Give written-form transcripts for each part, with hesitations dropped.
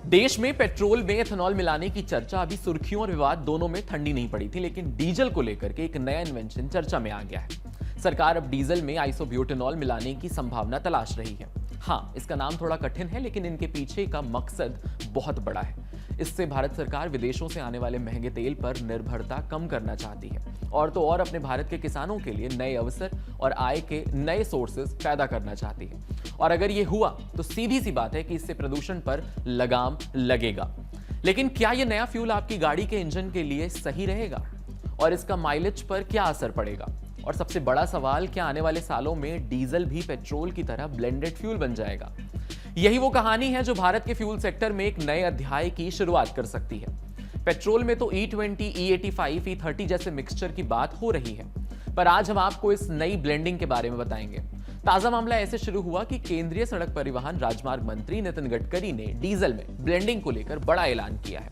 देश में पेट्रोल में एथेनॉल मिलाने की चर्चा अभी सुर्खियों और विवाद दोनों में ठंडी नहीं पड़ी थी, लेकिन डीजल को लेकर के एक नया इन्वेंशन चर्चा में आ गया है। सरकार अब डीजल में आइसोब्यूटेनॉल मिलाने की संभावना तलाश रही है। हाँ, इसका नाम थोड़ा कठिन है, लेकिन इनके पीछे का मकसद बहुत बड़ा है। इससे भारत सरकार विदेशों से आने वाले महंगे तेल पर निर्भरता कम करना चाहती है और तो और अपने भारत के किसानों के लिए नए अवसर और आय के नए सोर्सेज पैदा करना चाहती है। और अगर ये हुआ तो सीधी सी बात है कि इससे प्रदूषण पर लगाम लगेगा। लेकिन क्या ये नया फ्यूल आपकी गाड़ी के इंजन के लिए सही रहेगा और इसका माइलेज पर क्या असर पड़ेगा? और सबसे बड़ा सवाल, क्या आने वाले सालों में डीजल भी पेट्रोल की तरह ब्लेंडेड फ्यूल बन जाएगा? यही वो कहानी है जो भारत के फ्यूल सेक्टर में एक नए अध्याय की शुरुआत कर सकती है। पेट्रोल में तो E20, E85, E30 जैसे मिक्सचर की बात हो रही है, पर आज हम आपको इस नई ब्लेंडिंग के बारे में बताएंगे। ताजा मामला ऐसे शुरू हुआ कि केंद्रीय सड़क परिवहन राजमार्ग मंत्री नितिन गडकरी ने डीजल में ब्लेंडिंग को लेकर बड़ा ऐलान किया है।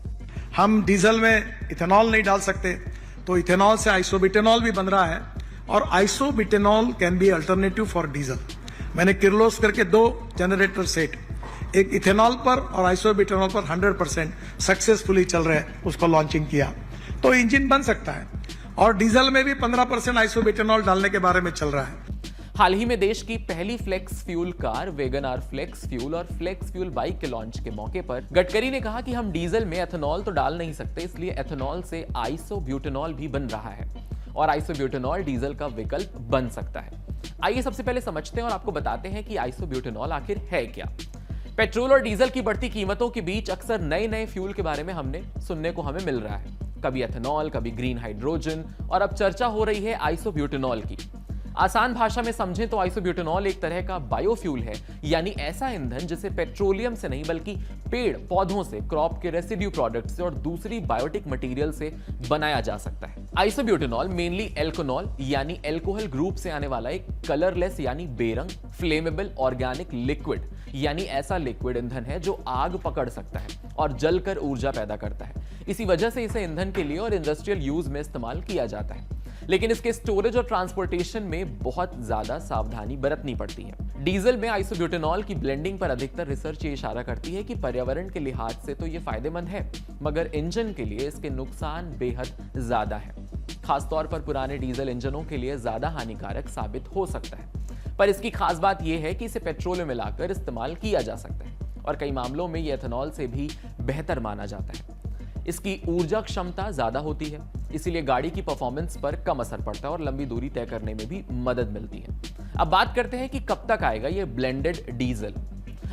हम डीजल में इथेनॉल नहीं डाल सकते, तो इथेनॉल से आइसोब्यूटेनॉल भी बन रहा है और isobutanol can be alternative for diesel. मैंने किर्लोस्कर के 2 जनरेटर सेट, एक इथेनॉल पर और आइसोब्यूटेनॉल पर 100% सक्सेसफुली चल रहे हैं, उसको लॉन्चिंग किया, तो इंजन बन सकता है। और डीजल में भी 15% आइसोब्यूटेनॉल डालने के बारे में चल रहा है। हाल ही में देश की पहली flex fuel car Wagon R flex fuel और फ्लेक्स फ्यूल बाइक के लॉन्च के मौके पर गडकरी ने कहा कि हम डीजल में एथेनॉल तो डाल नहीं सकते, इसलिए एथेनॉल से आइसोब्यूटेनॉल भी बन रहा है और आइसोब्यूटेनॉल डीजल का विकल्प बन सकता है। आइए सबसे पहले समझते हैं और आपको बताते हैं कि आइसोब्यूटेनॉल आखिर है क्या। पेट्रोल और डीजल की बढ़ती कीमतों के बीच अक्सर नए नए फ्यूल के बारे में सुनने को हमें मिल रहा है। कभी एथेनॉल, कभी ग्रीन हाइड्रोजन और अब चर्चा हो रही है आइसोब्यूटेनॉल की। आसान भाषा में समझें तो आइसोब्यूटेनॉल एक तरह का बायोफ्यूल है, यानी ऐसा ईंधन जिसे पेट्रोलियम से नहीं बल्कि पेड़ पौधों से, क्रॉप के रेसिड्यू प्रोडक्ट से और दूसरी बायोटिक मटेरियल से बनाया जा सकता है। आइसोब्यूटेनॉल मेनली एल्कोनॉल यानी एल्कोहल ग्रुप से आने वाला एक कलरलेस यानी बेरंग फ्लेमेबल ऑर्गेनिक लिक्विड यानी ऐसा लिक्विड ईंधन है जो आग पकड़ सकता है और जलकर ऊर्जा पैदा करता है। इसी वजह से इसे ईंधन के लिए और इंडस्ट्रियल यूज में इस्तेमाल किया जाता है, लेकिन इसके स्टोरेज और ट्रांसपोर्टेशन में बहुत ज्यादा सावधानी बरतनी पड़ती है। डीजल में आइसोब्यूटेनॉल की ब्लेंडिंग पर अधिकतर रिसर्च ये इशारा करती है कि पर्यावरण के लिहाज से तो ये फायदेमंद है, मगर इंजन के लिए इसके नुकसान बेहद ज्यादा है। खासतौर पर पुराने डीजल इंजनों के लिए ज्यादा हानिकारक साबित हो सकता है। पर इसकी खास बात यह है कि इसे पेट्रोल में मिलाकर इस्तेमाल किया जा सकता है और कई मामलों में यह एथेनॉल से भी बेहतर माना जाता है। इसकी ऊर्जा क्षमता ज्यादा होती है, इसीलिए गाड़ी की परफॉर्मेंस पर कम असर पड़ता है और लंबी दूरी तय करने में भी मदद मिलती है। अब बात करते हैं कि कब तक आएगा ये ब्लेंडेड डीजल।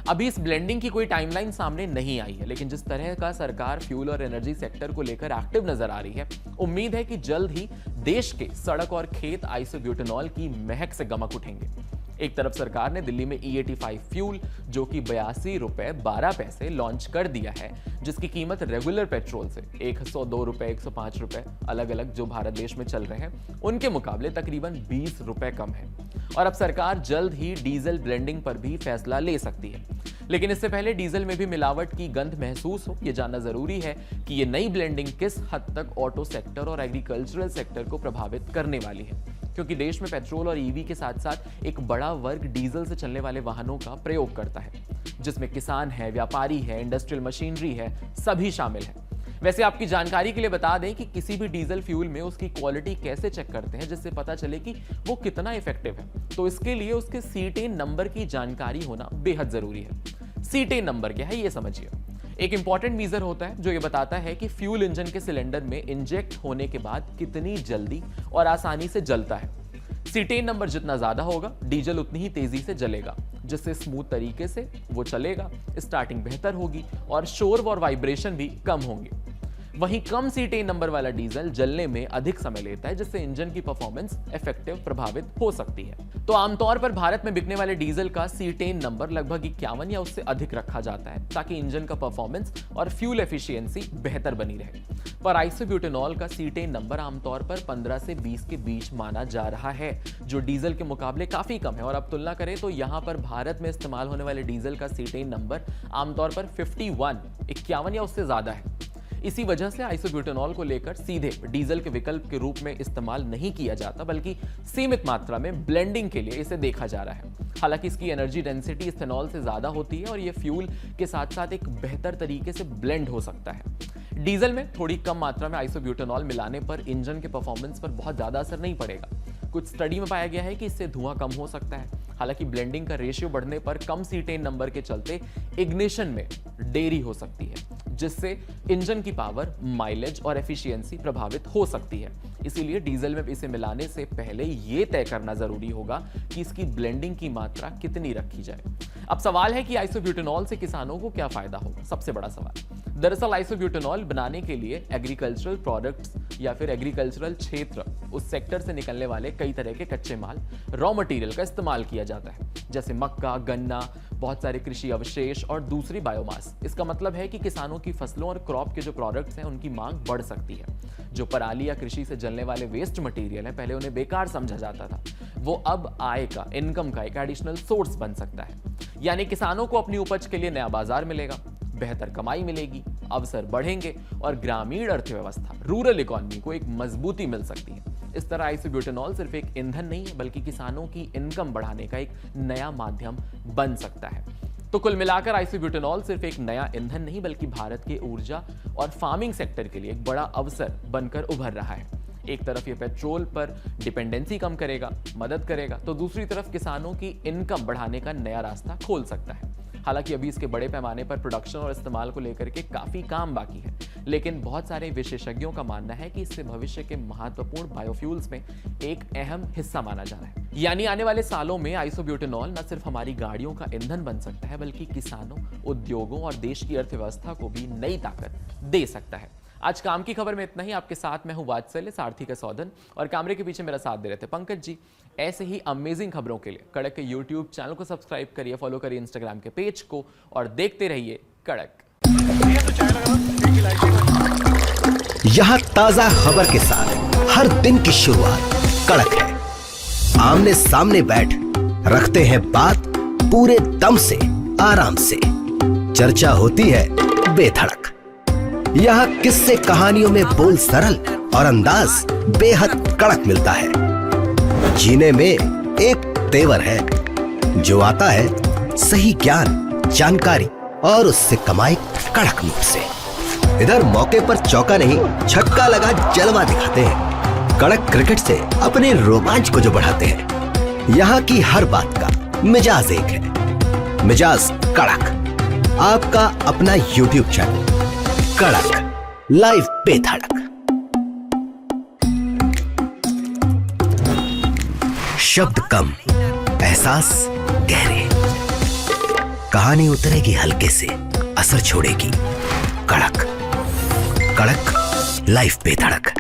अभी इस ब्लेंडिंग की कोई टाइमलाइन सामने नहीं आई है, लेकिन जिस तरह का सरकार फ्यूल और एनर्जी सेक्टर को लेकर एक्टिव नजर आ रही है, उम्मीद है कि जल्द ही देश के सड़क और खेत आइसोब्यूटेनॉल की महक से गमक उठेंगे। एक तरफ सरकार ने दिल्ली में E85 फ्यूल जो कि 82 रुपए 12 पैसे लॉन्च कर दिया है, जिसकी कीमत रेगुलर पेट्रोल से 102 रुपए 105 रुपए अलग अलग जो भारत देश में चल रहे हैं उनके मुकाबले तकरीबन 20 रुपए कम है। और अब सरकार जल्द ही डीजल ब्लेंडिंग पर भी फैसला ले सकती है, लेकिन इससे पहले डीजल में भी मिलावट की गंध महसूस हो, यह जानना जरूरी है कि यह नई ब्लेंडिंग किस हद तक ऑटो सेक्टर और एग्रीकल्चरल सेक्टर को प्रभावित करने वाली है, क्योंकि देश में पेट्रोल और ईवी के साथ साथ एक बड़ा वर्ग डीजल से चलने वाले वाहनों का प्रयोग करता है, जिसमें किसान है, व्यापारी है, इंडस्ट्रियल मशीनरी है, सभी शामिल हैं। वैसे आपकी जानकारी के लिए बता दें कि किसी भी डीजल फ्यूल में उसकी क्वालिटी कैसे चेक करते हैं जिससे पता चले कि वो कितना इफेक्टिव है, तो इसके लिए उसके सीटेन नंबर की जानकारी होना बेहद जरूरी है। सीटेन नंबर क्या है ये समझिए। एक इंपॉर्टेंट मीजर होता है जो ये बताता है कि फ्यूल इंजन के सिलेंडर में इंजेक्ट होने के बाद कितनी जल्दी और आसानी से जलता है। सीटेन नंबर जितना ज्यादा होगा, डीजल उतनी ही तेजी से जलेगा, जिससे स्मूथ तरीके से वो चलेगा, स्टार्टिंग बेहतर होगी और शोर और वाइब्रेशन भी कम होंगे। वहीं कम सीटेन नंबर वाला डीजल जलने में अधिक समय लेता है, जिससे इंजन की परफॉर्मेंस इफेक्टिव प्रभावित हो सकती है। तो आमतौर पर भारत में बिकने वाले डीजल का सीटेन नंबर लगभग 51 या उससे अधिक रखा जाता है, ताकि इंजन का परफॉर्मेंस और फ्यूल एफिशिएंसी बेहतर बनी रहे। पर आइसोब्यूटेनॉल का सीटेन नंबर आमतौर पर 15 से 20 के बीच माना जा रहा है, जो डीजल के मुकाबले काफी कम है। और अब तुलना करें तो यहां पर भारत में इस्तेमाल होने वाले डीजल का सीटेन नंबर आमतौर पर 51 या उससे ज्यादा है। इसी वजह से आइसोब्यूटेनॉल को लेकर सीधे डीजल के विकल्प के रूप में इस्तेमाल नहीं किया जाता, बल्कि सीमित मात्रा में ब्लेंडिंग के लिए इसे देखा जा रहा है। हालांकि इसकी एनर्जी डेंसिटी इथेनॉल से ज्यादा होती है और यह फ्यूल के साथ साथ एक बेहतर तरीके से ब्लेंड हो सकता है। डीजल में थोड़ी कम मात्रा में आइसोब्यूटेनॉल मिलाने पर इंजन के परफॉर्मेंस पर बहुत ज्यादा असर नहीं पड़ेगा। कुछ स्टडी में पाया गया है कि इससे धुआं कम हो सकता है। हालांकि ब्लेंडिंग का रेशियो बढ़ने पर कम सीटेन नंबर के चलते इग्निशन में देरी हो सकती है, जिससे इंजन की पावर, माइलेज और एफिशिएंसी प्रभावित हो सकती है। इसीलिए डीजल में इसे मिलाने से पहले यह तय करना जरूरी होगा कि इसकी ब्लेंडिंग की मात्रा कितनी रखी जाए। अब सवाल है कि आइसोब्यूटेनॉल से किसानों को क्या फायदा होगा। सबसे बड़ा सवाल, दरअसल आइसोब्यूटेनॉल बनाने के लिए एग्रीकल्चरल प्रोडक्ट्स या फिर एग्रीकल्चरल क्षेत्र, उस सेक्टर से निकलने वाले कई तरह के कच्चे माल, रॉ मटेरियल का इस्तेमाल किया जाता है, जैसे मक्का, गन्ना, बहुत सारे कृषि अवशेष और दूसरी बायोमास। इसका मतलब है कि किसानों की फसलों और क्रॉप के जो प्रोडक्ट्स हैं उनकी मांग बढ़ सकती है। जो पराली या कृषि से जलने वाले वेस्ट मटेरियल है, पहले उन्हें बेकार समझा जाता था, वो अब आय का, इनकम का एक एडिशनल सोर्स बन सकता है। यानी किसानों को अपनी उपज के लिए नया बाजार मिलेगा, बेहतर कमाई मिलेगी, अवसर बढ़ेंगे और ग्रामीण अर्थव्यवस्था, रूरल इकोनॉमी को एक मजबूती मिल सकती है। इस तरह आइसोब्यूटेनॉल सिर्फ एक ईंधन नहीं है, बल्कि किसानों की इनकम बढ़ाने का एक नया माध्यम बन सकता है। तो कुल मिलाकर आइसोब्यूटेनॉल सिर्फ एक नया ईंधन नहीं, बल्कि भारत के ऊर्जा और फार्मिंग सेक्टर के लिए एक बड़ा अवसर बनकर उभर रहा है। एक तरफ ये पेट्रोल पर डिपेंडेंसी कम करेगा, मदद करेगा, तो दूसरी तरफ किसानों की इनकम बढ़ाने का नया रास्ता खोल सकता है। हालांकि अभी इसके बड़े पैमाने पर प्रोडक्शन और इस्तेमाल को लेकर के काफी काम बाकी है, लेकिन बहुत सारे विशेषज्ञों का मानना है कि इससे भविष्य के महत्वपूर्ण बायोफ्यूल्स में एक अहम हिस्सा माना जा रहा है। यानी आने वाले सालों में आइसोब्यूटेनॉल न सिर्फ हमारी गाड़ियों का ईंधन बन सकता है, बल्कि किसानों, उद्योगों और देश की अर्थव्यवस्था को भी नई ताकत दे सकता है। आज काम की खबर में इतना ही। आपके साथ मैं हूं वात्सल्य, सारथी का सौदन, और कैमरे के पीछे मेरा साथ दे रहे थे पंकज जी। ऐसे ही अमेजिंग खबरों के लिए कड़क के यूट्यूब चैनल को सब्सक्राइब करिए, फॉलो करिए इंस्टाग्राम के पेज को और देखते रहिए कड़क। यहाँ ताजा खबर के साथ हर दिन की शुरुआत कड़क है। आमने सामने बैठ रखते हैं बात पूरे दम से, आराम से। चर्चा होती है बेधड़क। यहाँ किस्से कहानियों में बोल सरल और अंदाज बेहद कड़क मिलता है। जीने में एक तेवर है जो आता है सही ज्ञान, जानकारी और उससे कमाई कड़क नोट से। इधर मौके पर चौका नहीं, छक्का लगा जलवा दिखाते हैं। कड़क क्रिकेट से अपने रोमांच को जो बढ़ाते हैं। यहाँ की हर बात का मिजाज एक है, मिजाज कड़क। आपका अपना यूट्यूब चैनल कड़क, लाइव बेधड़क। शब्द कम, एहसास गहरे। कहानी उतरेगी हल्के से, असर छोड़ेगी कड़क। कड़क, लाइव बेधड़क।